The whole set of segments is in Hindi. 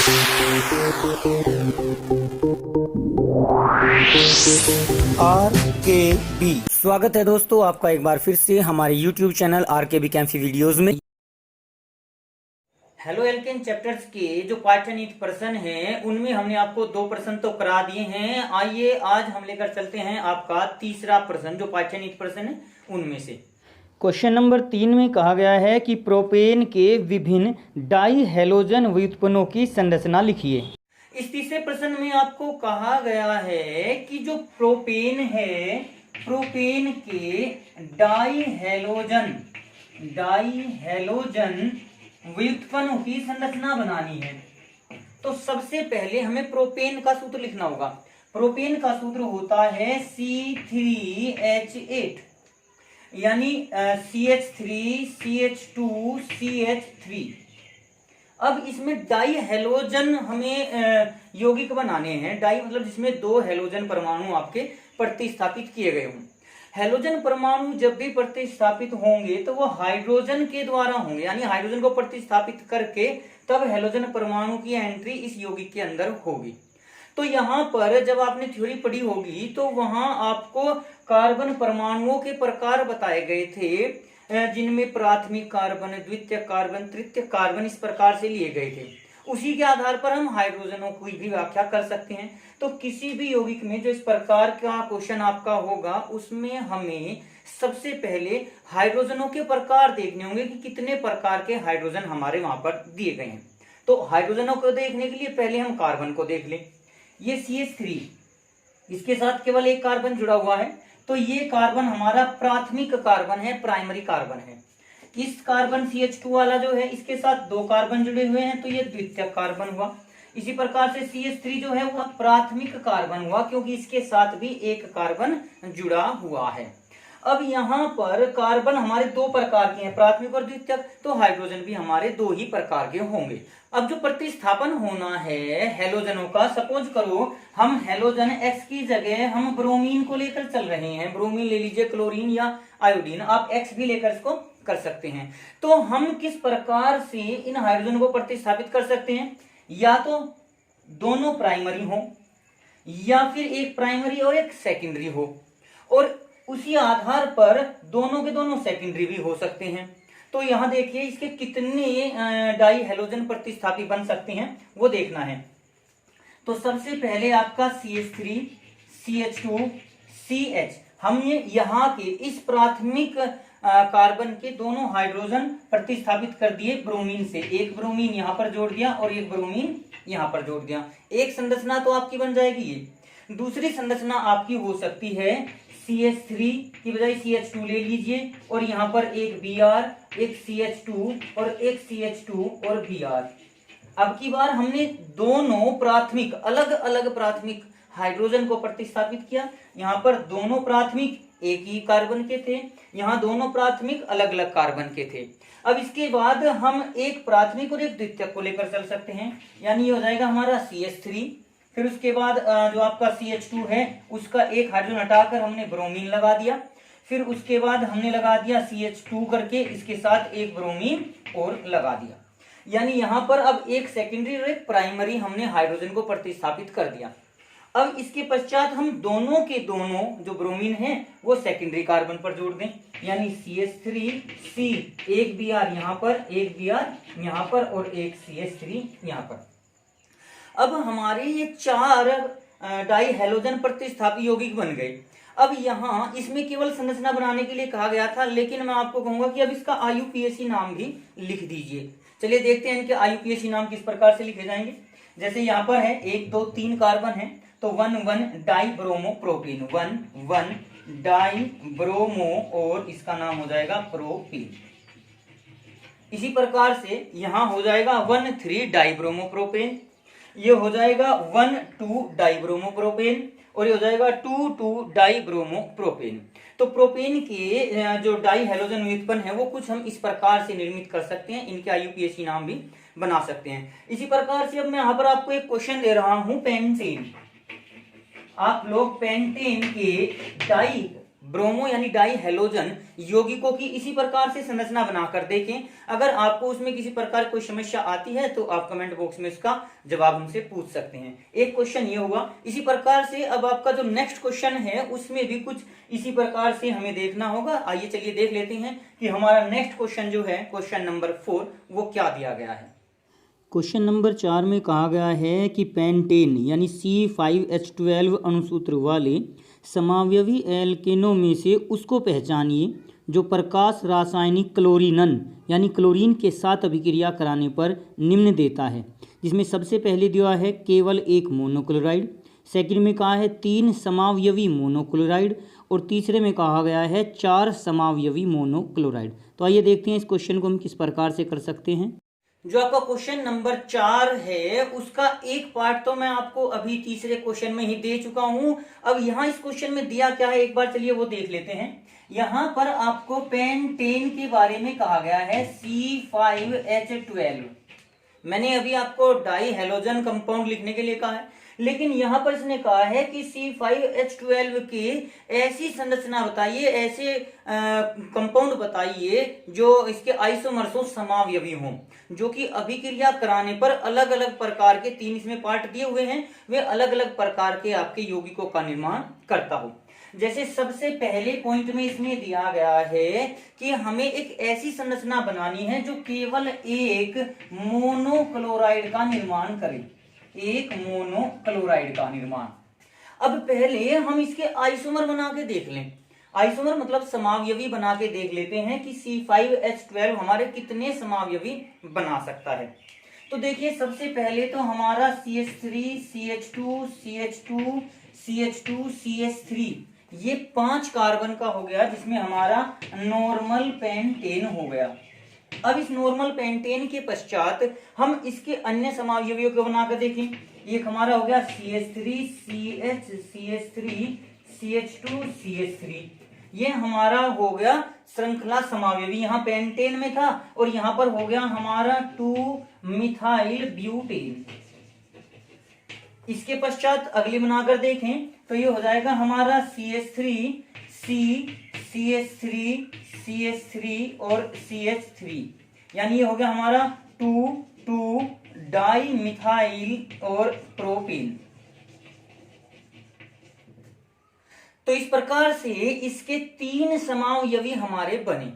RKB स्वागत है दोस्तों आपका एक बार फिर से हमारे YouTube चैनल RKB कैंफी वीडियोस में। हेलो एल्केन चैप्टर्स के जो पाठ्यनीति प्रश्न हैं उनमें हमने आपको 2 प्रश्न तो करा दिए हैं। आइए आज हम लेकर चलते हैं आपका तीसरा प्रश्न जो पाठ्यनीति प्रश्न है उनमें से। क्वेश्चन नंबर 3 में कहा गया है कि प्रोपेन के विभिन्न डाई हैलोजन व्युत्पन्नों की संरचना लिखिए। इस तीसरे प्रश्न में आपको कहा गया है कि जो प्रोपेन है, प्रोपेन के डाई हैलोजन व्युत्पन्नों की संरचना बनानी है। तो सबसे पहले हमें प्रोपेन का सूत्र लिखना होगा। प्रोपेन का सूत्र होता है C3H8 यानी CH3 CH2 CH3। अब इसमें डाई हैलोजन हमें यौगिक बनाने हैं। डाई मतलब जिसमें 2 हैलोजन परमाणु आपके प्रतिस्थापित किए गए हों। हैलोजन परमाणु जब भी प्रतिस्थापित होंगे तो वो हाइड्रोजन के द्वारा होंगे, यानी हाइड्रोजन को प्रतिस्थापित करके तब हैलोजन परमाणु की एंट्री इस यौगिक के अंदर होगी। तो यहाँ पर जब आपने थ्योरी पढ़ी होगी तो वहां आपको कार्बन परमाणुओं के प्रकार बताए गए थे, जिनमें प्राथमिक कार्बन, द्वितीयक कार्बन, तृतीयक कार्बन इस प्रकार से लिए गए थे। उसी के आधार पर हम हाइड्रोजनों की भी व्याख्या कर सकते हैं। तो किसी भी यौगिक में जो इस प्रकार का क्वेश्चन आपका होगा उसमें हमें सबसे पहले हाइड्रोजनों के प्रकार देखने होंगे कि कितने प्रकार के हाइड्रोजन हमारे वहां पर दिए गए हैं। तो हाइड्रोजनों को देखने के लिए पहले हम कार्बन को देख लें। ये CH3, इसके साथ केवल एक कार्बन जुड़ा हुआ है, तो ये कार्बन हमारा प्राथमिक कार्बन है, प्राइमरी कार्बन है। इस कार्बन CH2 वाला जो है इसके साथ 2 कार्बन जुड़े हुए हैं, तो ये द्वितीयक कार्बन हुआ। इसी प्रकार से CH3 जो है वह प्राथमिक कार्बन हुआ क्योंकि इसके साथ भी एक कार्बन जुड़ा हुआ है। अब यहाँ पर कार्बन हमारे 2 प्रकार के हैं, प्राथमिक और द्वितीयक, तो हाइड्रोजन भी हमारे 2 ही प्रकार के होंगे। अब जो प्रतिस्थापन होना है हैलोजनों का, सपोज करो हम हैलोजन X की जगह हम ब्रोमीन को लेकर चल रहे हैं। ब्रोमीन ले लीजिए, क्लोरीन या आयोडीन, आप X भी लेकर इसको कर सकते हैं। तो हम किस प्रकार से इन हाइड्रोजन को प्रतिस्थापित कर सकते हैं? या तो दोनों प्राइमरी हो या फिर एक प्राइमरी और एक सेकेंडरी हो, और उसी आधार पर दोनों के दोनों सेकेंडरी भी हो सकते हैं। तो यहां देखिए इसके कितने डाई हैलोजन प्रतिस्थापित बन सकते हैं वो देखना है। तो सबसे पहले आपका CH3 CH2 CH, हमने यहाँ के इस प्राथमिक कार्बन के दोनों हाइड्रोजन प्रतिस्थापित कर दिए ब्रोमीन से। एक ब्रोमीन यहाँ पर जोड़ दिया और एक ब्रोमीन यहाँ पर जोड़ दिया। एक संरचना तो आपकी बन जाएगी ये। दूसरी संरचना आपकी हो सकती है CH3 की बजाय CH2 ले लीजिए, और यहाँ पर एक Br, एक CH2 और एक CH2 और Br। अब की बार हमने दोनों प्राथमिक अलग अलग प्राथमिक हाइड्रोजन को प्रतिस्थापित किया। यहाँ पर दोनों प्राथमिक एक ही कार्बन के थे, यहाँ दोनों प्राथमिक अलग अलग कार्बन के थे। अब इसके बाद हम एक प्राथमिक और एक द्वितीयक को लेकर चल सकते हैं, यानी ये हो जाएगा हमारा CH3। फिर उसके बाद जो आपका CH2 है उसका एक हाइड्रोजन हटाकर हमने ब्रोमीन लगा दिया। फिर उसके बाद हमने लगा दिया CH2 करके इसके साथ एक ब्रोमीन और लगा दिया। यानी यहाँ पर अब एक सेकेंडरी और एक प्राइमरी हमने हाइड्रोजन को प्रतिस्थापित कर दिया। अब इसके पश्चात हम दोनों के दोनों जो ब्रोमीन है वो सेकेंडरी कार्बन पर जोड़ दें, यानी CH3C, एक Br यहाँ पर, एक Br यहाँ पर और एक CH3 यहाँ पर। अब हमारे ये 4 डाई हैलोजन प्रतिस्थापी यौगिक बन गए। अब यहाँ इसमें केवल संरचना बनाने के लिए कहा गया था, लेकिन मैं आपको कहूंगा कि अब इसका IUPAC नाम भी लिख दीजिए। चलिए देखते हैं इनके IUPAC नाम किस प्रकार से लिखे जाएंगे। जैसे यहाँ पर है 1 2 3 कार्बन है, तो 1 die bromo propene, 1 die bromo, और इसका नाम हो जाएगा प्रोपीन। इसी प्रकार से यहाँ हो जाएगा 1 डाई ब्रोमो प्रोपेन, ये हो जाएगा 1 डाई ब्रोमो प्रोपेन, और ये हो जाएगा 2 डाई ब्रोमो प्रोपेन। तो प्रोपेन के जो डाई हैलोजन व्युत्पन्न है वो कुछ हम इस प्रकार से निर्मित कर सकते हैं, इनके IUPAC नाम भी बना सकते हैं। इसी प्रकार से अब मैं यहाँ पर आपको एक क्वेश्चन दे रहा हूं पेंटेन। आप लोग पेंटेन के डाई ब्रोमो यानी डाई हेलोजन यौगिकों की इसी प्रकार से संरचना बनाकर देखें। अगर आपको उसमें किसी प्रकार कोई समस्या आती है तो आप कमेंट बॉक्स में इसका जवाब हमसे पूछ सकते हैं। एक क्वेश्चन ये होगा। इसी प्रकार से अब आपका जो नेक्स्ट क्वेश्चन है उसमें भी कुछ इसी प्रकार से हमें देखना होगा। आइए चलिए देख लेते हैं कि हमारा नेक्स्ट क्वेश्चन जो है क्वेश्चन नंबर 4 वो क्या दिया गया है। क्वेश्चन नंबर 4 में कहा गया है कि पेंटेन यानी C5H12 अणुसूत्र वाले समावयवी एल्केनों में से उसको पहचानिए जो प्रकाश रासायनिक क्लोरीनन यानी क्लोरीन के साथ अभिक्रिया कराने पर निम्न देता है, जिसमें सबसे पहले दिया है केवल एक मोनोक्लोराइड, सेकंड में कहा है 3 समावयवी मोनोक्लोराइड और तीसरे में कहा गया है 4 समावयवी मोनोक्लोराइड। तो आइए देखते हैं इस क्वेश्चन को हम किस प्रकार से कर सकते हैं। जो आपका क्वेश्चन नंबर 4 है उसका एक पार्ट तो मैं आपको अभी तीसरे क्वेश्चन में ही दे चुका हूं। अब यहाँ इस क्वेश्चन में दिया क्या है एक बार चलिए वो देख लेते हैं। यहाँ पर आपको पेंटेन के बारे में कहा गया है C5H12। मैंने अभी आपको डाई हेलोजन कंपाउंड लिखने के लिए कहा है, लेकिन यहां पर इसने कहा है कि C5H12 की ऐसी संरचना बताइए, ऐसे कंपाउंड बताइए जो इसके आइसोमर्सों समावयवी हों, जो कि अभिक्रिया कराने पर अलग अलग प्रकार के 3 इसमें पार्ट दिए हुए हैं, वे अलग अलग प्रकार के आपके यौगिकों का निर्माण करता हो। जैसे सबसे पहले पॉइंट में इसमें दिया गया है कि हमें एक ऐसी संरचना बनानी है जो केवल एक मोनोक्लोराइड का निर्माण करे, एक मोनोक्लोराइड का निर्माण। अब पहले हम इसके आइसोमर बना के देख लें। आइसोमर मतलब समावयवी बना के देख लेते हैं कि C5H12 हमारे कितने समावयवी बना सकता है। तो देखिए सबसे पहले तो हमारा CH3 CH2 CH2 CH2 CH3 ये 5 कार्बन का हो गया, जिसमें हमारा नॉर्मल पेंटेन हो गया। अब इस नॉर्मल पेंटेन के पश्चात हम इसके अन्य समावयवियों को बनाकर देखें। एक हमारा हो गया CH3 CH CH3 CH2 CH3, ये हमारा हो गया श्रृंखला समावयवी। यहाँ पेंटेन में था और यहाँ पर हो गया हमारा 2 मिथाइल ब्यूटेन। इसके पश्चात अगली बनाकर देखें तो ये हो जाएगा हमारा CH3 CH3 CH3 और CH3, यानी ये हो गया हमारा 2 डाई मिथाइल और प्रोपेन। तो इस प्रकार से इसके 3 समावयवी हमारे बने।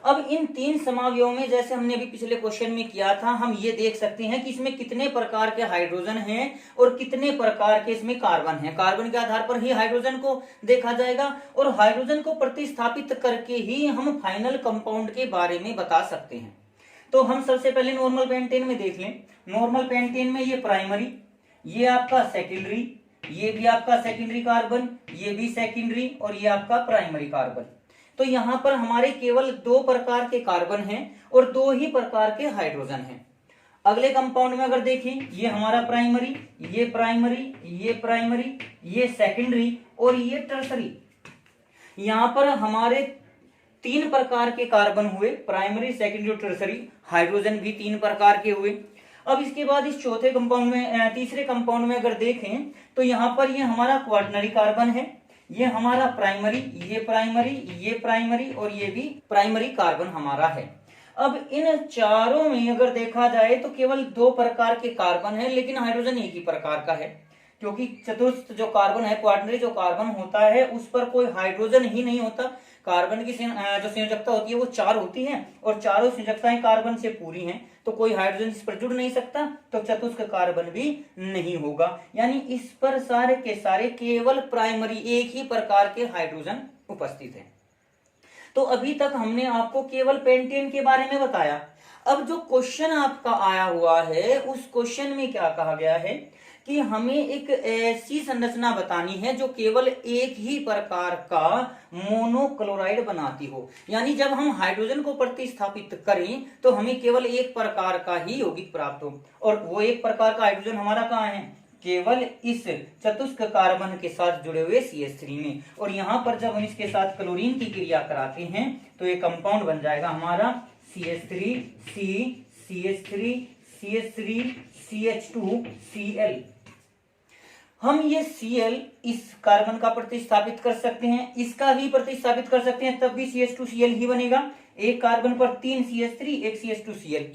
अब इन 3 समावयवों में जैसे हमने अभी पिछले क्वेश्चन में किया था, हम ये देख सकते हैं कि इसमें कितने प्रकार के हाइड्रोजन हैं और कितने प्रकार के इसमें कार्बन हैं। कार्बन के आधार पर ही हाइड्रोजन को देखा जाएगा और हाइड्रोजन को प्रतिस्थापित करके ही हम फाइनल कंपाउंड के बारे में बता सकते हैं। तो हम सबसे पहले नॉर्मल पेंटेन में देख लें। नॉर्मल पेंटेन में ये प्राइमरी, ये आपका सेकेंडरी, ये भी आपका सेकेंडरी कार्बन, ये भी सेकेंडरी और ये आपका प्राइमरी कार्बन। तो यहाँ पर हमारे केवल 2 प्रकार के कार्बन हैं और 2 ही प्रकार के हाइड्रोजन हैं। अगले कंपाउंड में अगर देखें, ये हमारा प्राइमरी, ये प्राइमरी, ये प्राइमरी, ये सेकेंडरी और ये टर्सरी। यहाँ पर हमारे 3 प्रकार के कार्बन हुए, प्राइमरी सेकेंडरी और टर्सरी। हाइड्रोजन भी 3 प्रकार के हुए। अब इसके बाद इस चौथे कंपाउंड में, तीसरे कंपाउंड में अगर देखें तो यहाँ पर ये हमारा क्वाटरनरी कार्बन है, ये हमारा प्राइमरी, ये प्राइमरी, ये प्राइमरी और ये भी प्राइमरी कार्बन हमारा है। अब इन चारों में अगर देखा जाए तो केवल 2 प्रकार के कार्बन है, लेकिन हाइड्रोजन एक ही प्रकार का है, क्योंकि चतुर्थ जो कार्बन है, क्वाटरनरी जो कार्बन होता है, उस पर कोई हाइड्रोजन ही नहीं होता। कार्बन की जो संयोजकता होती है वो 4 होती है और चारों संयोजकताएं कार्बन से पूरी हैं, तो कोई हाइड्रोजन इस पर जुड़ नहीं सकता, तो चतुष्क कार्बन भी नहीं होगा। यानी इस पर सारे के सारे केवल प्राइमरी एक ही प्रकार के हाइड्रोजन उपस्थित है। तो अभी तक हमने आपको केवल पेंटेन के बारे में बताया। अब जो क्वेश्चन आपका आया हुआ है उस क्वेश्चन में क्या कहा गया है कि हमें एक ऐसी संरचना बतानी है जो केवल एक ही प्रकार का मोनोक्लोराइड बनाती हो। यानी जब हम हाइड्रोजन को प्रतिस्थापित करें तो हमें केवल एक प्रकार का ही यौगिक प्राप्त हो, और वो एक प्रकार का हाइड्रोजन हमारा कहाँ है, केवल इस चतुष्क कार्बन के साथ जुड़े हुए CH3 में। और यहाँ पर जब हम इसके साथ क्लोरीन की क्रिया कराते हैं तो ये कंपाउंड बन जाएगा हमारा CH3 CH3 CH3 CH2 Cl। हम ये Cl इस कार्बन का प्रतिस्थापित कर सकते हैं, इसका भी प्रतिस्थापित कर सकते हैं, तब भी CH2Cl ही बनेगा। एक कार्बन पर 3 CH3 एक CH2Cl,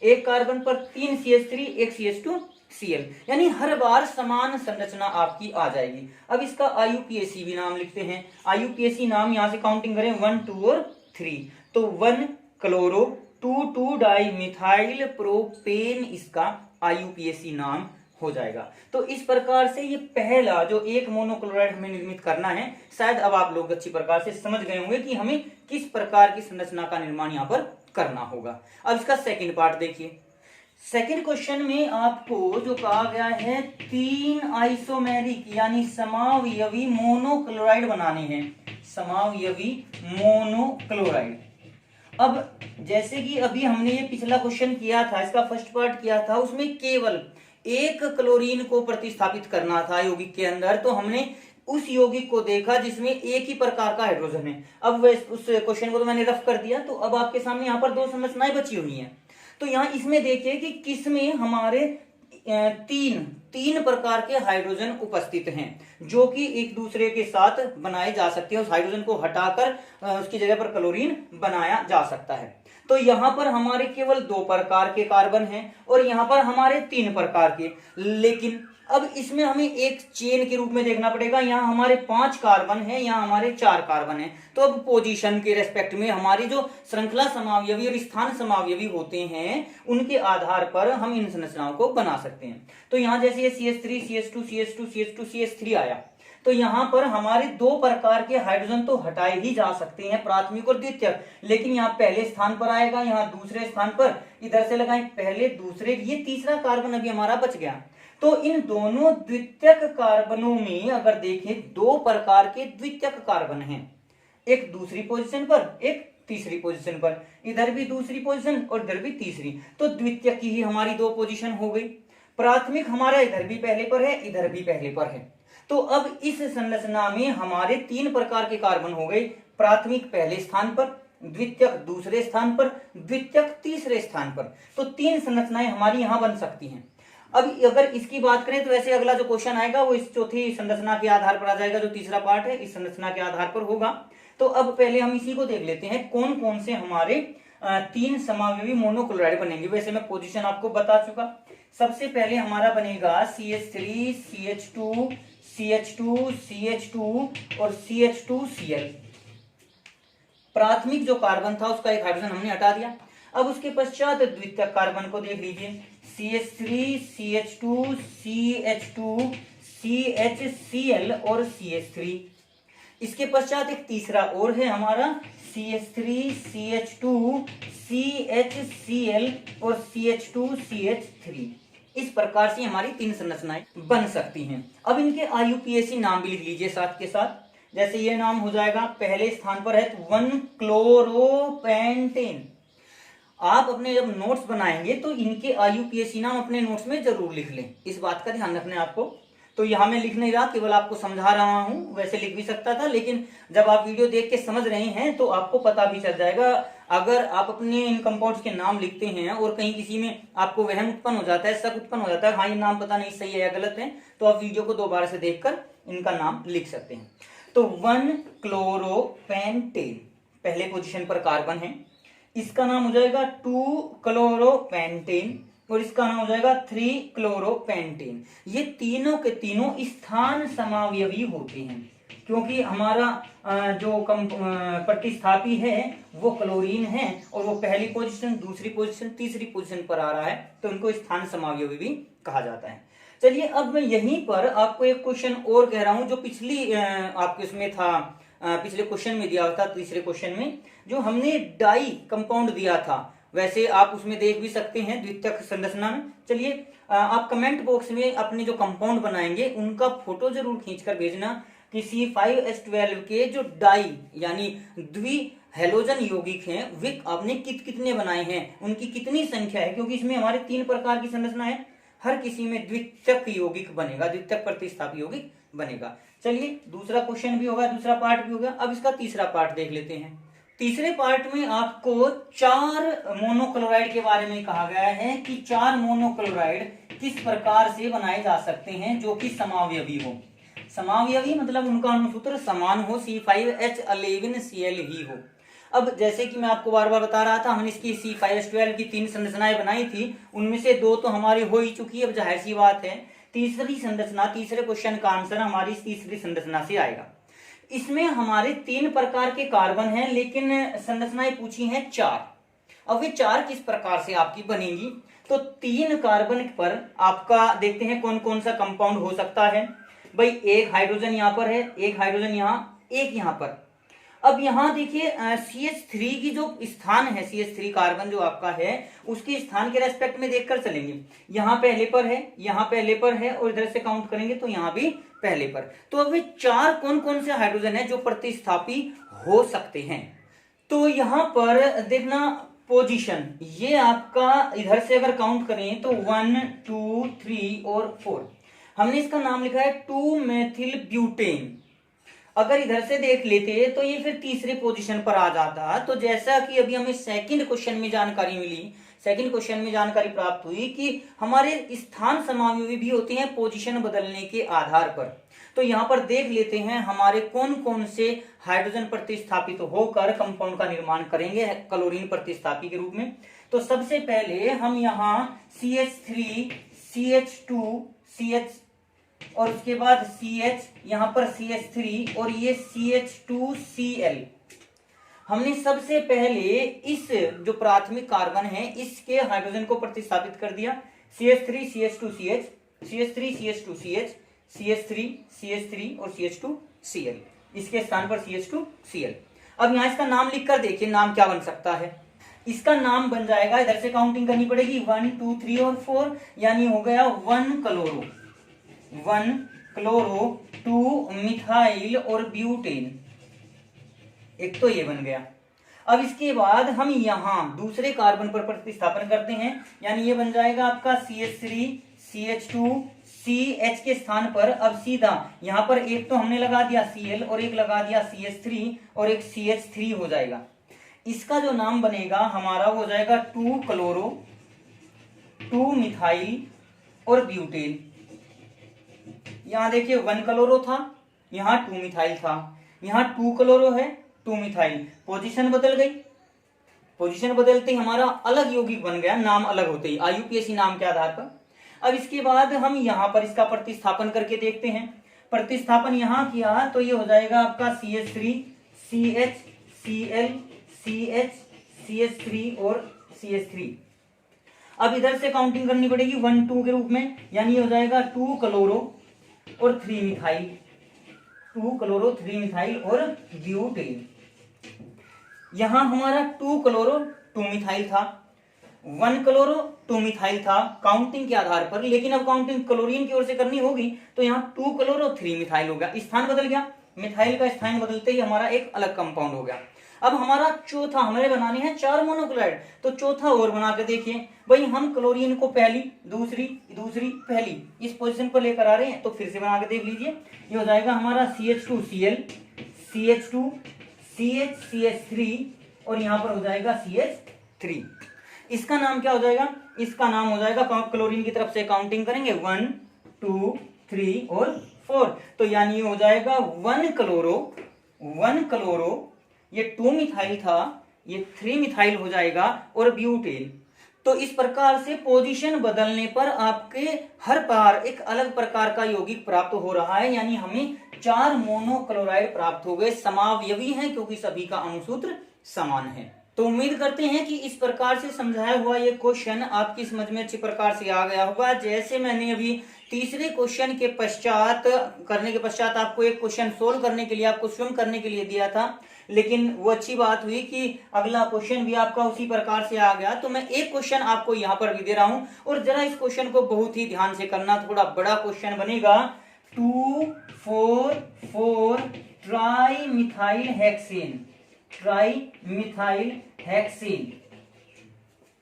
एक कार्बन पर 3 CH3 एक CH2Cl, यानी हर बार समान संरचना आपकी आ जाएगी। अब इसका IUPAC भी नाम लिखते हैं। IUPAC नाम यहां से काउंटिंग करें 1 2 और 3, तो 1 क्लोरो 2 डाई मिथाइल प्रोपेन इसका IUPAC नाम हो जाएगा। तो इस प्रकार से ये पहला जो एक मोनोक्लोराइड हमें निर्मित करना है, शायद अब आप लोग अच्छी प्रकार से समझ गए होंगे कि हमें किस प्रकार की संरचना का निर्माण यहाँ पर करना होगा। अब इसका सेकंड पार्ट देखिए। सेकंड क्वेश्चन में आपको जो कहा गया है 3 आइसोमेरिक यानी समावयवी मोनोक्लोराइड बनाने हैं, समावयवी मोनोक्लोराइड। अब जैसे कि अभी हमने ये पिछला क्वेश्चन किया था, इसका फर्स्ट पार्ट किया था, उसमें केवल एक क्लोरीन को प्रतिस्थापित करना था यौगिक के अंदर, तो हमने उस यौगिक को देखा जिसमें एक ही प्रकार का हाइड्रोजन है। अब उस क्वेश्चन को तो मैंने रफ कर दिया, तो अब आपके सामने यहाँ पर 2 संरचनाएं बची हुई हैं। तो यहाँ इसमें देखिए कि किसमें हमारे तीन प्रकार के हाइड्रोजन उपस्थित हैं जो कि एक दूसरे के साथ बनाए जा सकते हैं। उस हाइड्रोजन को हटाकर उसकी जगह पर क्लोरीन बनाया जा सकता है। तो यहाँ पर हमारे केवल 2 प्रकार के कार्बन हैं और यहाँ पर हमारे 3 प्रकार के, लेकिन अब इसमें हमें एक चेन के रूप में देखना पड़ेगा। यहाँ हमारे 5 कार्बन है, यहाँ हमारे 4 कार्बन है। तो अब पोजीशन के रेस्पेक्ट में हमारी जो श्रृंखला समावयवी और स्थान समावयवी होते हैं उनके आधार पर हम इन संरचनाओं को बना सकते हैं। तो यहाँ जैसे ये CH3 CH2 CH2 CH2 CH3 आया, तो यहाँ पर हमारे 2 प्रकार के हाइड्रोजन तो हटाए ही जा सकते हैं, प्राथमिक और द्वितीयक, लेकिन यहाँ पहले स्थान पर आएगा, यहाँ दूसरे स्थान पर, इधर से लगाएं पहले दूसरे, ये तीसरा कार्बन अभी हमारा बच गया। तो इन दोनों द्वितीयक कार्बनों में अगर देखें 2 प्रकार के द्वितीयक कार्बन हैं, एक दूसरी पोजीशन पर एक तीसरी पोजीशन पर, इधर भी दूसरी पोजीशन और इधर भी तीसरी, तो द्वितीयक की ही हमारी 2 पोजीशन हो गई। प्राथमिक हमारा इधर भी पहले पर है, इधर भी पहले पर है। तो अब इस संरचना में हमारे 3 प्रकार के कार्बन हो गए, प्राथमिक पहले स्थान पर, द्वितीयक दूसरे स्थान पर, द्वितीयक तीसरे स्थान पर। तो 3 संरचनाएं हमारी यहां बन सकती हैं। अब अगर इसकी बात करें तो ऐसे अगला जो क्वेश्चन आएगा वो इस चौथी संरचना के आधार पर आ जाएगा, जो तीसरा पार्ट है इस संरचना के आधार पर होगा। तो अब पहले हम इसी को देख लेते हैं कौन कौन से हमारे 3 समावयवी मोनोक्लोराइड बनेंगे। वैसे मैं पोजीशन आपको बता चुका। सबसे पहले हमारा बनेगा CH3 CH2 CH2 CH2 और CH2Cl। प्राथमिक जो कार्बन था उसका एक हाइड्रोजन हमने हटा दिया। अब उसके पश्चात द्वितीयक कार्बन को देख लीजिए, CH3 CH2 CH2 CHCl और CH3। इसके पश्चात एक तीसरा और है हमारा CH3 CH2 CHCl और CH2CH3। इस प्रकार से हमारी 3 संरचनाएं बन सकती हैं। अब इनके IUPAC नाम भी लिख लीजिए साथ के साथ। जैसे ये नाम हो जाएगा, पहले स्थान पर है 1 क्लोरोपेंटेन। आप अपने जब नोट्स बनाएंगे तो इनके IUPAC नाम अपने नोट्स में जरूर लिख लें, इस बात का ध्यान रखना है आपको। तो यहाँ मैं लिख नहीं रहा, केवल आपको समझा रहा हूँ। वैसे लिख भी सकता था, लेकिन जब आप वीडियो देख के समझ रहे हैं तो आपको पता भी चल जाएगा। अगर आप अपने इन कंपाउंड्स के नाम लिखते हैं और कहीं किसी में आपको वहम उत्पन्न हो जाता है, शक उत्पन्न हो जाता है, हाँ ये नाम पता नहीं सही है या गलत है, तो आप वीडियो को दोबारा से देखकर इनका नाम लिख सकते हैं। तो 1 क्लोरोपेंटेन पहले पोजीशन पर कार्बन है, इसका नाम हो जाएगा 2 क्लोरोपेंटेन और इसका नाम हो जाएगा 3 क्लोरोपेंटेन। ये तीनों के तीनों स्थान समावयवी होते हैं, क्योंकि हमारा जो प्रतिस्थापी है वो क्लोरीन है और वो पहली पोजीशन, दूसरी पोजीशन, तीसरी पोजीशन पर आ रहा है, तो उनको स्थान समावयवी भी कहा जाता है। चलिए अब मैं यहीं पर आपको एक क्वेश्चन और कह रहा हूं जो पिछली आपके उसमें था, पिछले क्वेश्चन में दिया था, तीसरे क्वेश्चन में जो हमने डाई कंपाउंड दिया था, वैसे आप उसमें देख भी सकते हैं द्वितीयक संरचना में। चलिए आप कमेंट बॉक्स में अपने जो कंपाउंड बनाएंगे उनका फोटो जरूर खींचकर भेजना कि C5H12 के जो डाई यानी द्वि हेलोजन यौगिक हैं वे आपने कितने बनाए हैं, उनकी कितनी संख्या है, क्योंकि इसमें हमारे 3 प्रकार की संरचना है, हर किसी में द्वितीयक यौगिक बनेगा, द्वितीयक प्रतिस्थापी यौगिक बनेगा। चलिए दूसरा क्वेश्चन भी होगा, दूसरा पार्ट भी होगा। अब इसका तीसरा पार्ट देख लेते हैं। तीसरे पार्ट में आपको 4 मोनोक्लोराइड के बारे में कहा गया है कि 4 मोनोक्लोराइड किस प्रकार से बनाए जा सकते हैं जो कि समावयवी हो। समावयवी मतलब उनका अणुसूत्र समान हो, C5H11Cl ही हो। अब जैसे कि मैं आपको बार बार बता रहा था, हमने इसकी C5H12 की 3 संरचनाएं बनाई थी, उनमें से 2 तो हमारी हो ही चुकी है। अब जाहिर सी बात है तीसरी संरचना, तीसरे क्वेश्चन का आंसर हमारी तीसरी संरचना से आएगा। इसमें हमारे 3 प्रकार के कार्बन हैं, लेकिन संरचनाएं पूछी हैं 4। अब वे 4 किस प्रकार से आपकी बनेंगी, तो 3 कार्बन पर आपका देखते हैं कौन कौन सा कंपाउंड हो सकता है। भाई एक हाइड्रोजन यहाँ पर है, एक हाइड्रोजन यहाँ, एक यहाँ पर। अब यहाँ देखिए CH3 की जो स्थान है, CH3 कार्बन जो आपका है उसके स्थान के रेस्पेक्ट में देखकर चलेंगे। यहाँ पहले पर है, यहाँ पहले पर है, और इधर से काउंट करेंगे तो यहाँ भी पहले पर। तो अब वे 4 कौन कौन से हाइड्रोजन है जो प्रतिस्थापी हो सकते हैं। तो यहाँ पर देखना पोजीशन, ये आपका इधर से अगर काउंट करें तो 1 2 3 और 4। हमने इसका नाम लिखा है 2 मेथिल ब्यूटेन। अगर इधर से देख लेते तो ये फिर तीसरे पोजीशन पर आ जाता। तो जैसा कि अभी हमें सेकंड क्वेश्चन में जानकारी मिली, सेकंड क्वेश्चन में जानकारी प्राप्त हुई कि हमारे स्थान समावयवी भी होते हैं पोजीशन बदलने के आधार पर। तो यहाँ पर देख लेते हैं हमारे कौन कौन से हाइड्रोजन प्रतिस्थापित तो होकर कंपाउंड का निर्माण करेंगे क्लोरीन प्रतिस्थापी के रूप में। तो सबसे पहले हम यहाँ CH3 CH2 CH और उसके बाद CH, यहाँ पर CH3 और ये CH2Cl। हमने सबसे पहले इस जो प्राथमिक कार्बन है इसके हाइड्रोजन को प्रतिस्थापित कर दिया। CH3 CH2CH, CH3 CH2CH, CH3 CH3 और CH2Cl, इसके स्थान पर CH2Cl। अब यहाँ इसका नाम लिखकर देखिए नाम क्या बन सकता है। इसका नाम बन जाएगा, इधर से काउंटिंग करनी पड़ेगी 1 2 3 और 4, यानी हो गया 1 क्लोरो 2 मिथाइल और ब्यूटेन। एक तो ये बन गया। अब इसके बाद हम यहां दूसरे कार्बन पर प्रतिस्थापन करते हैं, यानी ये बन जाएगा आपका CH3 CH2 CH के स्थान पर अब सीधा यहां पर एक तो हमने लगा दिया Cl और एक लगा दिया CH3 और एक CH3 हो जाएगा। इसका जो नाम बनेगा हमारा हो जाएगा 2 क्लोरो 2 मिथाइल और ब्यूटेन। यहां देखिए 1 क्लोरो था, यहां 2 मिथाइल था, यहां 2 क्लोरो है 2 मिथाइल। पोजीशन बदल गई, पोजीशन बदलते ही हमारा अलग यौगिक बन गया, नाम अलग होते ही IUPAC नाम के आधार पर। अब इसके बाद हम यहां पर इसका प्रतिस्थापन करके देखते हैं। प्रतिस्थापन यहां किया तो ये हो जाएगा आपका CH3 CH Cl CH CH3 और CH3। अब इधर से काउंटिंग करनी पड़ेगी 1 2 के रूप में, यानी हो जाएगा 2 क्लोरो और 3 मिथाइल, 2 क्लोरो 3 मिथाइल और ब्यूटेन। यहां हमारा 2 क्लोरो 2 मिथाइल था, 1 क्लोरो 2 मिथाइल था काउंटिंग के आधार पर, लेकिन अब काउंटिंग क्लोरीन की ओर से करनी होगी तो यहाँ 2 क्लोरो 3 मिथाइल हो गया, स्थान बदल गया। मिथाइल का स्थान बदलते ही हमारा एक अलग कंपाउंड हो गया। अब हमारा चौथा, हमें बनाने हैं 4 मोनोक्लोराइड, तो चौथा और बना के देखिए। भाई हम क्लोरीन को पहली दूसरी दूसरी पहली इस पोजीशन पर लेकर आ रहे हैं, तो फिर से बना के देख लीजिए। ये हो जाएगा हमारा CH2Cl CH2 CH CH3 और यहाँ पर हो जाएगा CH3। इसका नाम क्या हो जाएगा, इसका नाम हो जाएगा, क्लोरीन की तरफ से काउंटिंग करेंगे 1 2 3 और 4, तो यानी हो जाएगा 1 क्लोरो ये 2 मिथाइल था, ये 3 मिथाइल हो जाएगा और ब्यूटेन। तो इस प्रकार से पोजीशन बदलने पर आपके हर बार एक अलग प्रकार का यौगिक प्राप्त हो रहा है, यानी हमें 4 मोनोक्लोराइड प्राप्त हो गए। समावयवी हैं क्योंकि सभी का अणुसूत्र समान है। तो उम्मीद करते हैं कि इस प्रकार से समझाया हुआ ये क्वेश्चन आपकी समझ में अच्छी प्रकार से आ गया होगा। जैसे मैंने अभी तीसरे क्वेश्चन के पश्चात करने के पश्चात आपको एक क्वेश्चन सोल्व करने के लिए, आपको स्वयं करने के लिए दिया था, लेकिन वो अच्छी बात हुई कि अगला क्वेश्चन भी आपका उसी प्रकार से आ गया। तो मैं एक क्वेश्चन आपको यहाँ पर भी दे रहा हूं और जरा इस क्वेश्चन को बहुत ही ध्यान से करना, थोड़ा बड़ा क्वेश्चन बनेगा। 2,4,4 ट्राई मिथाइल हेक्सेन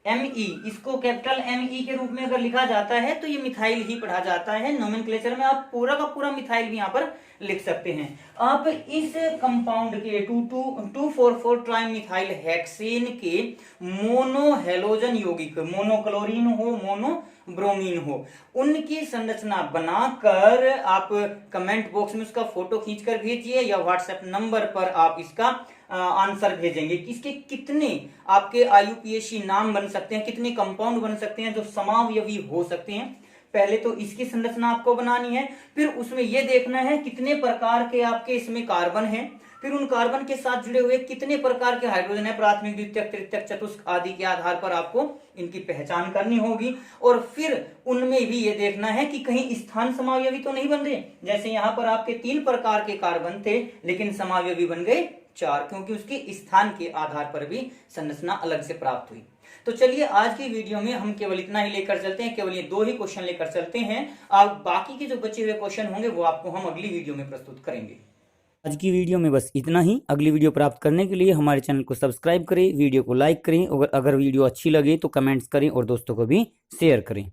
ME, इसको कैपिटल ME के रूप में अगर लिखा जाता है तो ये मिथाइल ही पढ़ा जाता है। नोमेनक्लेचर में आप पूरा का पूरा मिथाइल भी यहाँ पर लिख सकते हैं। आप इस कंपाउंड के 2,4,4 ट्राई मिथाइल हेक्सेन के मोनो हेलोजन यौगिक, मोनो क्लोरीन हो मोनो ब्रोमीन हो, उनकी संरचना बनाकर आप कमेंट बॉक्स में उसका फोटो खींचकर भेजिए या व्हाट्सएप नंबर पर आप इसका आंसर भेजेंगे कि इसके कितने आपके IUPAC नाम बन सकते हैं, कितने कंपाउंड बन सकते हैं जो समावयवी हो सकते हैं। पहले तो इसकी संरचना आपको बनानी है, फिर उसमें यह देखना है कितने प्रकार के आपके इसमें कार्बन हैं, फिर उन कार्बन के साथ जुड़े हुए कितने प्रकार के हाइड्रोजन है, प्राथमिक द्वितीयक तृतीयक चतुष्क आदि के आधार पर आपको इनकी पहचान करनी होगी। और फिर उनमें भी ये देखना है कि कहीं स्थान समावयवी तो नहीं बन रहे, जैसे यहाँ पर आपके 3 प्रकार के कार्बन थे लेकिन समावयवी बन गए 4, क्योंकि उसके स्थान के आधार पर भी संरचना अलग से प्राप्त हुई। तो चलिए आज की वीडियो में हम केवल इतना ही लेकर चलते हैं, केवल ये 2 ही क्वेश्चन लेकर चलते हैं। अब बाकी के जो बचे हुए क्वेश्चन होंगे वो आपको हम अगली वीडियो में प्रस्तुत करेंगे। आज की वीडियो में बस इतना ही। अगली वीडियो प्राप्त करने के लिए हमारे चैनल को सब्सक्राइब करें, वीडियो को लाइक करें और अगर वीडियो अच्छी लगे तो कमेंट्स करें और दोस्तों को भी शेयर करें।